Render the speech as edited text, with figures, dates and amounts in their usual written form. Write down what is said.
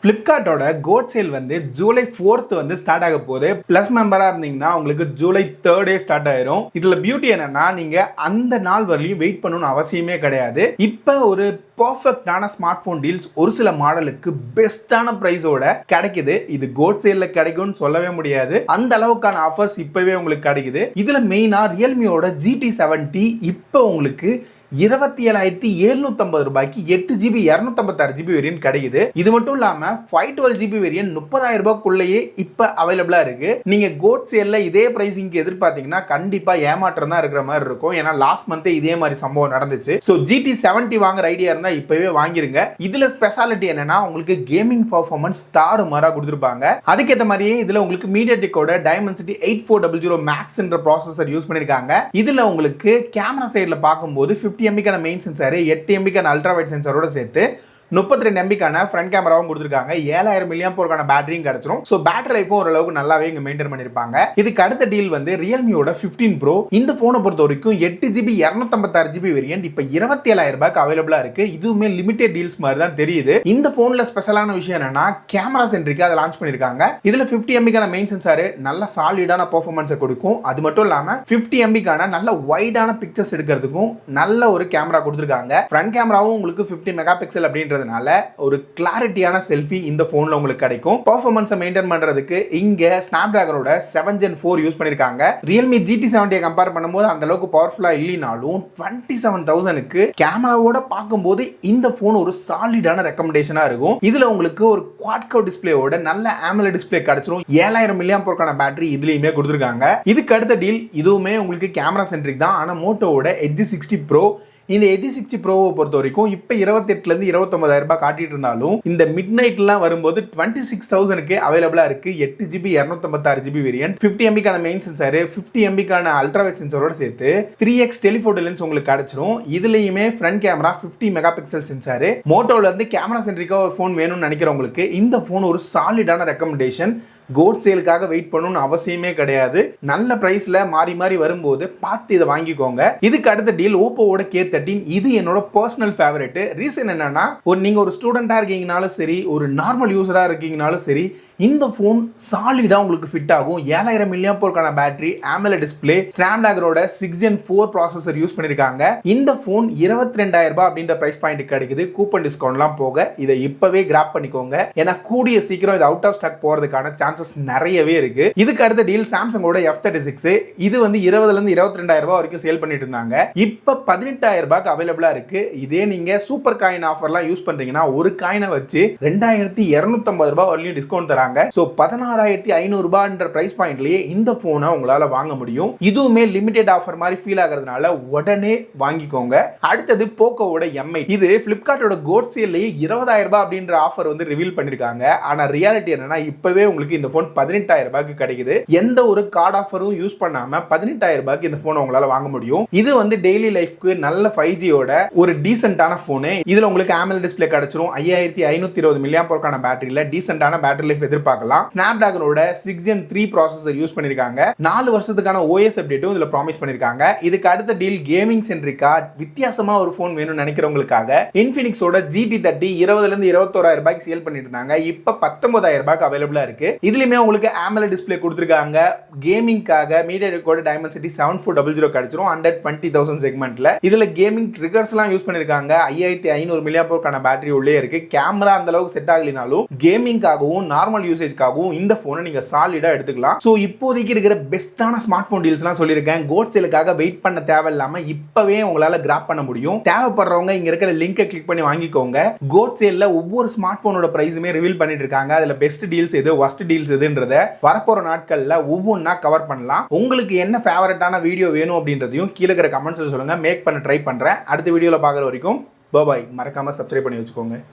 ஃப்ளிப்கார்ட்டோட code sale வந்து July 4th வந்து start ஆக போகுது. பிளஸ் மெம்பரா இருந்தீங்கன்னா உங்களுக்கு ஜூலை 3rd ஸ்டார்ட் ஆயிரும். இதுல பியூட்டி என்னன்னா நீங்க அந்த நாள் வரலையும் வெயிட் பண்ணணும்னு அவசியமே கிடையாது. இப்ப ஒரு பர்ஃபெக்டான ஸ்மார்ட் போன் டீல்ஸ் ஒரு சில மாடலுக்கு பெஸ்டான பிரைஸோட கிடைக்குது. இது கோட் சேல்ல கிடைக்கும்னு சொல்லவே முடியாது. அந்த அளவுக்கான ஆஃபர்ஸ் இப்பவே உங்களுக்கு கிடைக்குது. இதுல மெயினா ரியல்மியோட GT70 இப்ப உங்களுக்கு 27,750 ரூபாய்க்கு 8GB 256GB வேரியன்ட் கிடைக்குது. இது மட்டும் இல்லாம 512GB வேரியன்ட் 30,000 ரூபாய்க்குள்ளேயே இப்ப அவைலபிளா இருக்கு. நீங்க கோட் சேல்ல இதே பிரைசிங்க்கு எதிர்பார்த்தீங்கன்னா கண்டிப்பா ஏமாற்றம் தான் இருக்கிற மாதிரி இருக்கும். ஏன்னா லாஸ்ட் மந்த் இதே மாதிரி சம்பவம் நடந்துச்சு. ஸோ GT70 வாங்குற ஐடியா இருந்தா இப்பவே வாங்கிருங்க. இதுல ஸ்பெஷாலிட்டி என்னன்னா உங்களுக்கு கேமிங் பர்ஃபார்மன்ஸ் தாறுமாறா கொடுத்துருப்பாங்க. அதுக்கேற்ற மாதிரியே இதுல உங்களுக்கு மீடியாடெக்கோட டைமென்சிட்டி 8400 மேக்ஸ் என்ற ப்ராசஸர் யூஸ் பண்ணிருக்காங்க. இதுல உங்களுக்கு கேமரா சைடுல பார்க்கும்போது 50 MB main sensor 8 MB ultra wide சென்சாரோட சேர்த்து 32 MB ஃப்ரண்ட் கேமராவும் கொடுத்துருக்காங்க. 7000 mAh பேட்டரியும் கிடைச்சிரும். ஸோ பேட்டரி லைஃபும் ஓரளவுக்கு நல்லாவே இங்க மெயின்டைன் பண்ணிருப்பாங்க. இதுக்கு அடுத்த டீல் வந்து ரியல்மியோட 15 Pro. இந்த போனை பொறுத்த வரைக்கும் 8GB 256GB வேரியன்ட் இப்ப 27,000 ரூபாய்க்கு அவைலபிளா இருக்கு. இதுவுமே லிமிடெட் டீல்ஸ் மாதிரி தான் தெரியுது. இந்த போன்ல ஸ்பெஷலான விஷயம் என்னன்னா கேமரா சென்ட்ரிக்கா அதை லான்ச் பண்ணிருக்காங்க. இதுல 50 MB மெயின் சென்சார் நல்ல சாலிடான பெர்ஃபார்மன்ஸை கொடுக்கும். அது மட்டும் இல்லாம 50 MB நல்ல வைடான பிக்சர்ஸ் எடுக்கிறதுக்கும் நல்ல ஒரு கேமரா கொடுத்துருக்காங்க. ஃப்ரண்ட் கேமராவும் உங்களுக்கு 50 மெகாபிக்சல் அப்படின்றது ஒரு கிளாரிட்டியான செல்ஃபி இந்த போன்ல உங்களுக்கு கிடைக்கும். பெர்ஃபார்மன்ஸை மெயின்டைன் பண்றதுக்கு இங்க ஸ்னாப்டிராகனோட 7 Gen 4 யூஸ் பண்ணிருக்காங்க. ரியல்மி GT70 கம்பேர் பண்ணும்போது அந்த அளவுக்கு பவர்ஃபுல்லா இல்லைனாலும் 27,000க்கு கேமராவோட பார்க்கும்போது இந்த போன் ஒரு சாலிடான ரெக்கமெண்டேஷனா இருக்கும். இதுல உங்களுக்கு ஒரு குவாட் கர்வ் டிஸ்பிளேயோட நல்ல AMOLED டிஸ்பிளே கிடைச்சிரும். 7000 mAh பேட்டரி இதுலயுமே கொடுத்துருக்காங்க. இதுக்கு அடுத்த டீல் இதுவுமே உங்களுக்கு கேமரா சென்ட்ரிக் தான். ஆனா மோட்டோவோட Edge 60 Pro. இந்த Edge 60 Proவை பொறுத்த வரைக்கும் இப்ப 28,000 இருந்து 29,000 ரூபாய் காட்டிட்டு இருந்தாலும் இந்த மிட் நைட்லாம் வரும்போது 26,000க்கு அவைலபிளா இருக்கு. 8GB 256GB variant 50 MB main sensor 50 MB ultra wide சென்சாரோட சேர்த்து 3x டெலிஃபோட்டோ லென்ஸ் உங்களுக்கு கிடைச்சிரும். இதுலயுமே ஃப்ரண்ட் கேமரா 50 மெகாபிக்சல் சென்சார். மோட்டோல இருந்து கேமரா சென்ட்ரிக்கா ஒரு போன் வேணும்னு நினைக்கிறவங்களுக்கு இந்த போன் ஒரு சாலிடான ரெக்கமெண்டேஷன். கோட் சேலுக்காக வெயிட் பண்ணணும்னு அவசியமே கிடையாது. நல்ல பிரைஸ்ல மாறி மாறி வரும்போது பார்த்து இதை வாங்கிக்கோங்க. இதுக்கு அடுத்த டீல் ஓப்போவோட K13. இது என்னோட பர்சனல் ஃபேவரட். ரீசன் என்னன்னா நீங்க ஒரு ஸ்டூடெண்டா இருக்கீங்கனாலும் சரி, ஒரு நார்மல் யூசரா இருக்கீங்கனாலும் சரி, இந்த போன் சாலிடா உங்களுக்கு ஃபிட் ஆகும். 7000 mAh பேட்டரி, AMOLED டிஸ்பிளே, ஸ்னாப்டிராகனோட 6 Gen 4 ப்ராசஸர் யூஸ் பண்ணிருக்காங்க. இந்த போன் 22,000 ரூபாய் அப்படின்ற பிரைஸ் பாயிண்ட் கிடைக்குது. கூப்பன் டிஸ்கவுண்ட்லாம் போக இதை இப்பவே கிராப் பண்ணிக்கோங்க. ஏன்னா கூடிய சீக்கிரம் இது அவுட் ஆஃப் ஸ்டாக் போறதுக்கான சான்சஸ் நிறையவே இருக்கு. இதுக்கு அடுத்த டீல் சாம்சங்கோட F36. இது வந்து 20,000 இருந்து 22,000 ரூபாய் வரைக்கும் சேல் பண்ணிட்டு இருந்தாங்க. இப்ப 18,000 ரூபாய்க்கு அவைலபிளா இருக்கு. இதே நீங்க சூப்பர் காயின் ஆஃபர்லாம் யூஸ் பண்றீங்கன்னா ஒரு காயினை வச்சு 2,250 ரூபாய் வரையும் டிஸ்கவுண்ட் தராங்க. சோ 16,500 ரூபாய்ன்ற பிரைஸ் பாயிண்ட்லயே இந்த போனை உங்களால வாங்க முடியும். இதுவுமே லிமிடெட் ஆஃபர் மாதிரி ஃபீல் ஆகிறதுனால உடனே வாங்கிக்கோங்க. அடுத்தது போக்கோவோட M8. இது பிளிப்கார்ட்டோட கோட் சேல்லையே 20,000 ரூபாய் அப்படின்ற ஆஃபர் வந்து ரிவீல் பண்ணிருக்காங்க. ஆனா ரியாலிட்டி என்னன்னா இப்பவே உங்களுக்கு இந்த போன் 18,000 ரூபாய்க்கு கிடைக்குது. எந்த ஒரு கார்டு ஆஃபரும் யூஸ் பண்ணாம 18,000 ரூபாய்க்கு இந்த போன் உங்களால வாங்க முடியும். இது வந்து டெய்லி லைஃப்க்கு நல்ல 5Gயோட ஒரு டீசென்ட்டான போன். இதுல உங்களுக்கு AMOLED டிஸ்பிளே கிடைச்சிரும். 5520 mAh பேட்டரியில டீசென்ட்டான பேட்டரி லைஃப் எதிர்பார்க்கலாம். ஸ்னாப்டிராகனோட 6 Gen 3 ப்ராசஸர் யூஸ் பண்ணிருக்காங்க. 4 வருஷத்துக்கான OS அப்டேட்டும் இதுல ப்ராமிஸ் பண்ணிருக்காங்க. இதுக்கு அடுத்த டீல் கேமிங் சென்ட்ரிக்கா வித்தியாசமா ஒரு போன் வேணும்னு நினைக்கிறவங்களுக்காக இன்ஃபினிக்ஸோட GT30 20,000 இருந்து 21,000 ரூபாய்க்கு சேல் பண்ணிட்டு இருந்தாங்க. இப்ப 19,000 ரூபாய்க்கு அவைலபிளா இருக்கு. இதுலயுமே உங்களுக்கு AMOLED டிஸ்பிளே கொடுத்திருக்காங்க. கேமிங்காக மீடியாடெக்கோட டைமென்சிட்டி 7400 கிடைச்சிரும் 120,000 செக்மெண்ட்ல. இதுல கேமிங் ட்ரிகர்ஸ்லாம் யூஸ் பண்ணிருக்காங்க. 5500 mAh பேட்டரி உள்ளே இருக்கு. கேமரா அந்த அளவுக்கு செட் ஆகலினாலும் கேமிங்காகவும் நார்மல் யூசேஜ்காகவும் இந்த போனை நீங்க சாலிடா எடுத்துக்கலாம். சோ இப்போதைக்கு இருக்கிற பெஸ்டான ஸ்மார்ட் போன் டீல்ஸ்லாம் சொல்லியிருக்கேன். கோட் சேலுக்காக வெயிட் பண்ண தேவையில்லாம இப்பவே உங்களால கிராப் பண்ண முடியும். தேவைப்படுறவங்க இங்க இருக்கிற லிங்கை கிளிக் பண்ணி வாங்கிக்கோங்க. கோட் சேல்ல ஒவ்வொரு ஸ்மார்ட் போனோட பிரைஸுமே ரிவீல் பண்ணிட்டு இருக்காங்க. அதுல பெஸ்ட் டீல்ஸ் எது, வர்ஸ்ட் டீல்ஸ் எதுன்றத வரப்போற நாட்கள்ல ஒவ்வொன்றா கவர் பண்ணலாம். உங்களுக்கு என்ன ஃபேவரட்டான வீடியோ வேணும் அப்படின்றதையும் கீழே இருக்கிற கமெண்ட்ஸ்ல சொல்லுங்க. மேக் பண்ண ட்ரை பண்றேன். அடுத்த வீடியோல பார்க்குற வரைக்கும் பாய். மறக்காம சப்ஸ்கிரைப் பண்ணி வச்சுக்கோங்க.